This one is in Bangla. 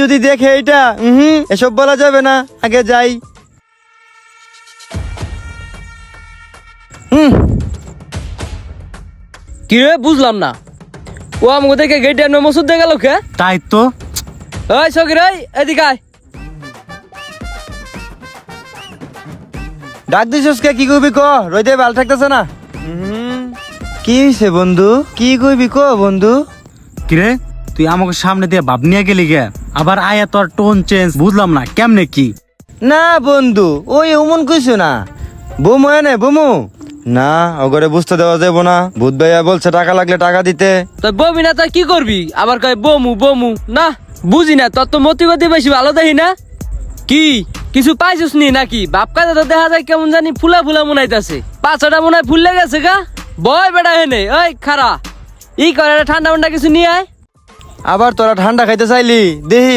যদি দেখে এটা এসব বলা যাবে না, আগে যাই। কি রে বুঝলাম না, ও আমাকে দেখে গেটে মসুদ দিয়ে গেল কে? তাই তো। ওই সকির ওই এদিকে আয়। ডাক দিছিস কে? কি কইবি ক? রইদে ভাল থাকতেছে না। কি হইছে বন্ধু? কি কইবি ক বন্ধু? কিরে তুই আমাকে সামনে দিয়ে ভাব নিয়ে গেলি গে, আবার আয়া তোর টোন চেঞ্জ, বুঝলাম না কেমনে কি? না বন্ধু, ওই অমন কইছো না। বুমু এনে বুমু না, ওগরে বুঝতে দেওয়া যাবো না। ভূত ভাইয়া বলছে টাকা লাগলে টাকা দিতে। তুই বমি না, তুই কি করবি? আবার কয় বমু বমু। না বুঝি না, তোর তো মতিগতি বেশি ভালো দেখি না। কি কিছু পাইছিস নি নাকি? বাপ কাজে তো দেখা যায় কেমন জানি ফুলা ফুলা মনাইতেছে, পাছাটা মনে হয় ফুললে গেছে গা। বয় বেটা হেনে, ওই খারা ই করে ঠান্ডা মান্ডা কিছু নিয়ে আয়। আবার তোরা ঠান্ডা খাইতে চাইলি, দেহি